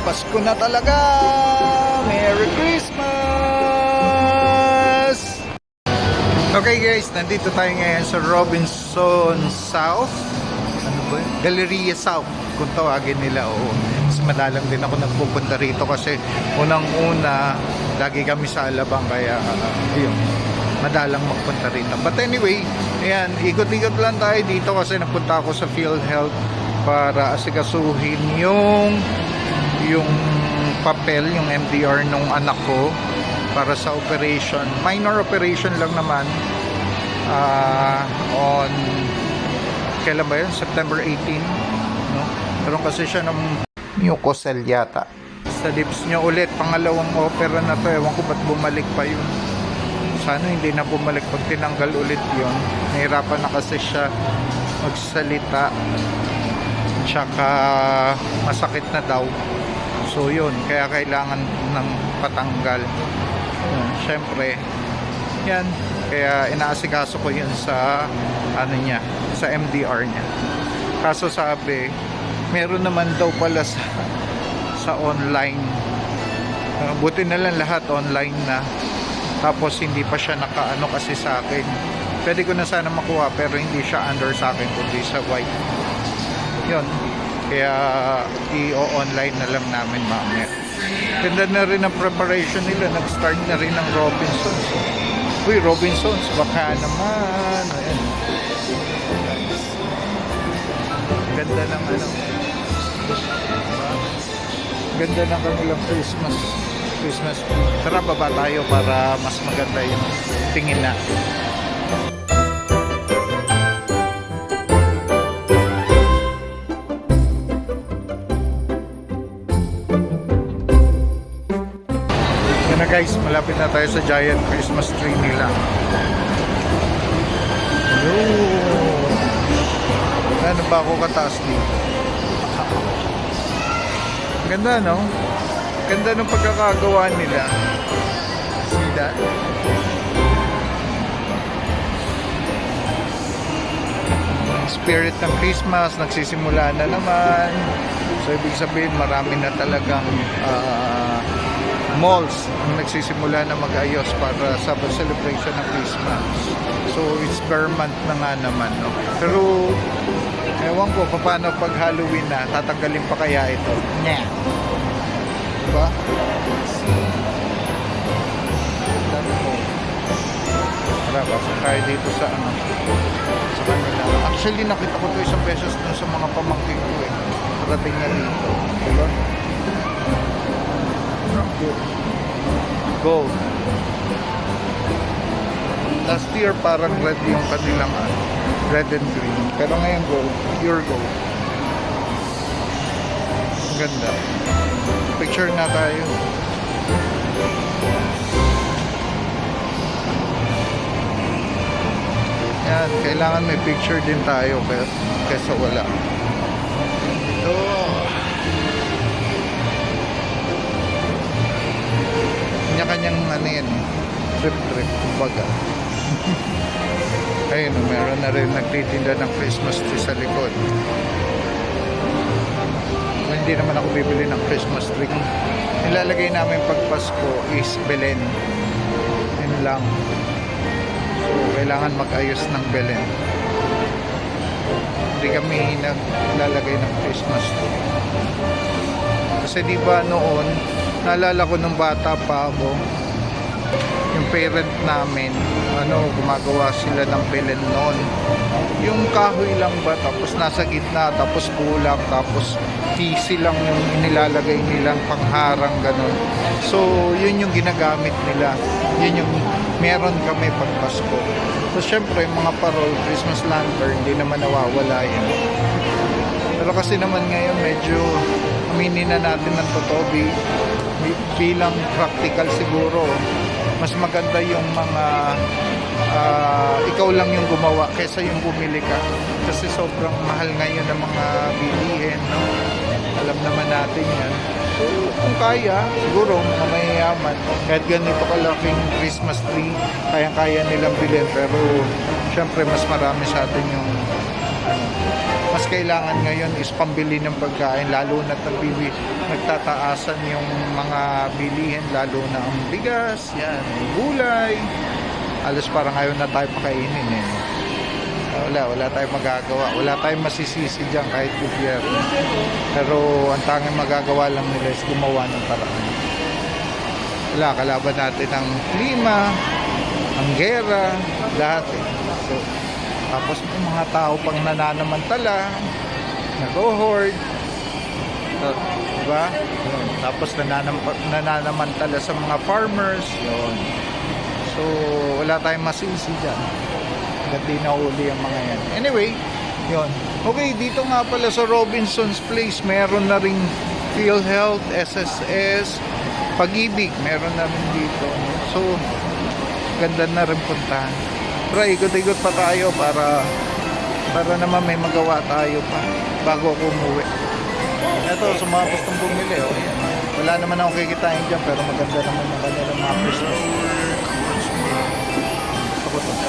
Pasko na talaga! Merry Christmas! Okay guys, nandito tayo ngayon sa Robinson South. Ano ba yun? Galleria South, kung tawagin nila. Oo. Mas madalang din ako nagpupunta rito kasi unang-una, lagi kami sa Alabang kaya yun, madalang magpunta rito. But anyway, ayan, ikot-ikot lang tayo dito kasi napunta ako sa PhilHealth para asikasuhin yung papel, yung MDR nung anak ko para sa operation. Minor operation lang naman on kailan ba yun? September 18, no? Pero kasi siya ng mucocell yata sa lips niya ulit, pangalawang opera na to. Ewan ko ba't bumalik pa yun. Sana hindi na bumalik pag tinanggal ulit yun. Nahirapan na kasi siya magsalita, tsaka masakit na daw. So yun, kaya kailangan ng patanggal. Siyempre yan, kaya inaasikaso ko yun sa ano niya, sa MDR niya. Kaso sabi, meron naman daw pala sa online. Buti na lang lahat online na. Tapos hindi pa siya nakaano kasi sa akin. Pwede ko na sana makuha pero hindi siya under sa akin kundi sa white. Yun, kaya i-online na lang namin mamaya. Ganda na rin ang preparation nila. Nag-start na rin ang Robinsons. Uy, Robinsons, baka naman. Ayan. Ganda ng ano, ganda ng kanilang Christmas. Tara, baba tayo para mas maganda yung tingin na. Yan na guys, malapit na tayo sa giant Christmas tree nila. Ano ba ako kataas dito? Ganda, no? Ganda ng pagkakagawa nila. See that? Spirit ng Christmas nagsisimula na naman. So ibig sabihin marami na talagang malls ang nagsisimula na mag-ayos para sa celebration ng Christmas. So it's bare month na nga naman, no? Pero ewan ko paano pag Halloween na, tatanggalin pa kaya ito? Nya. Diba? Tara, pasok tayo dito sa ano, sa kanila. Actually nakita ko ito isang beses dun sa mga pamangkin ko eh. Parating na dito. Diba? Gold. Last year parang red yung kanilang red and green. Pero ngayon gold. Pure gold. Ganda. Picture na tayo. Yan, kailangan may picture din tayo kaysa wala. Ito. Kanya-kanyang ano yan, trip kumbaga. Ayun, meron na rin nagtitinda ng Christmas tree sa likod. Hindi naman ako bibili ng Christmas tree. Nilalagay namin pag Pasko is Belen. Yun lang. So, kailangan mag-ayos ng Belen. Hindi kami naglalagay ng Christmas tree. Kasi di ba noon, naalala ko nung bata pa ako, yung parent namin, gumagawa sila ng Belen noon. Yung kahoy lang ba, tapos nasa gitna, tapos kulang, tapos tisi lang yung inilalagay nilang pangharang, ganun. So, yun yung ginagamit nila. Yun yung meron kami pag Pasko. So, syempre, mga parol, Christmas lantern, hindi naman nawawala yun. Pero kasi naman ngayon, medyo aminin na natin ng totoo, bilang practical siguro, mas maganda yung mga ikaw lang yung gumawa kaysa yung bumili ka. Kasi sobrang mahal ngayon ng mga bilihin, no? Alam naman natin yan. So, kung kaya, siguro mga mayayaman, kahit ganito kalaking Christmas tree, kaya-kaya nilang bilhin. Pero, syempre, mas marami sa atin yung mas kailangan ngayon is pambili ng pagkain, lalo na nagtataasan yung mga bilihin, lalo na ang bigas, yan, gulay. Alos parang ngayon na tayo pakainin eh. Wala tayong magagawa. Wala tayong masisisi dyan kahit gobyerno. Pero ang tanging magagawa lang nila is gumawa ng paraan. Wala, kalaban natin ang klima, ang gera, lahat eh. So, tapos may mga tao pang nananamantala, nag-hoard, diba? Yun. Tapos nananamantala sa mga farmers, yun. So, wala tayong masisi dyan. Hindi nahuli ang mga yan. Anyway, yun. Okay, dito nga pala sa Robinson's Place, meron na ring PhilHealth, SSS, Pag-ibig, meron na rin dito. So, ganda na rin puntahan. Pero ikot-ikot pa tayo para naman may magawa tayo pa bago ako umuwi. Ito, sa mga gustong bumili, oh, yan. Wala naman akong kikitain dyan, pero maganda naman yung kanilang mga Christmas. Gusto ko ito.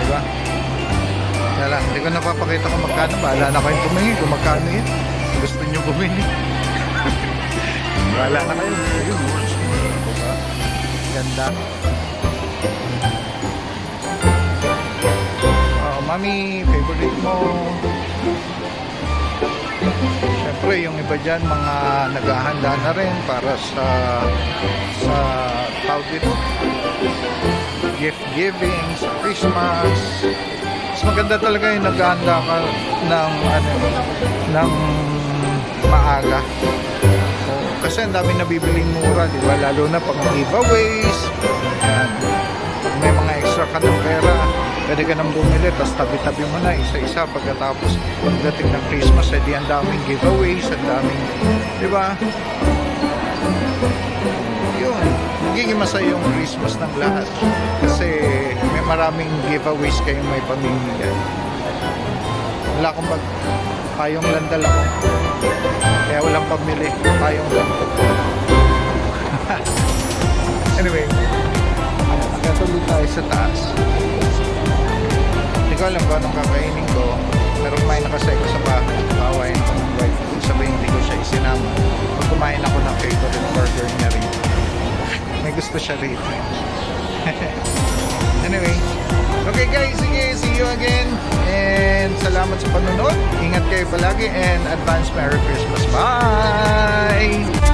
Diba? Kaya lang, hindi ko napapakita kung magkano. Bahala na kayong tumingin kung magkano yan. Gusto nyo bumili. Bahala na kayo. Ayun. Diba? Ganda. Mami, favorite mo. Siyempre, yung iba dyan, mga naghahanda na rin para sa tawag dito, gift giving, sa Christmas. Mas maganda talaga yung naghahanda ka ng maaga. So, kasi ang dami nabibiling mura, di ba? Lalo na pag giveaways. Yan. Pag may mga extra ka ng pera, pwede ka nang bumili, tapos tabi-tabi mo na isa-isa pagkatapos pagdating ng Christmas, edi ang daming giveaways, ang daming, di ba? Yun, magiging masaya yung Christmas ng lahat kasi may maraming giveaways kayong may pamimigay. Wala akong payong landal ako, kaya walang pamili, payong landal. Anyway, katuloy tayo sa taas. Hindi ko alam kung anong kakainin ko, pero kumain na kasi ako sa bahay. Kawain ko ng wife ko, sabihin hindi ko siya isinama. Pag kumain ako ng favorite burger niya rin, may gusto siya rin. Anyway, okay guys, sige, see you again, and salamat sa panonood. Ingat kayo palagi, and advance Merry Christmas. Bye!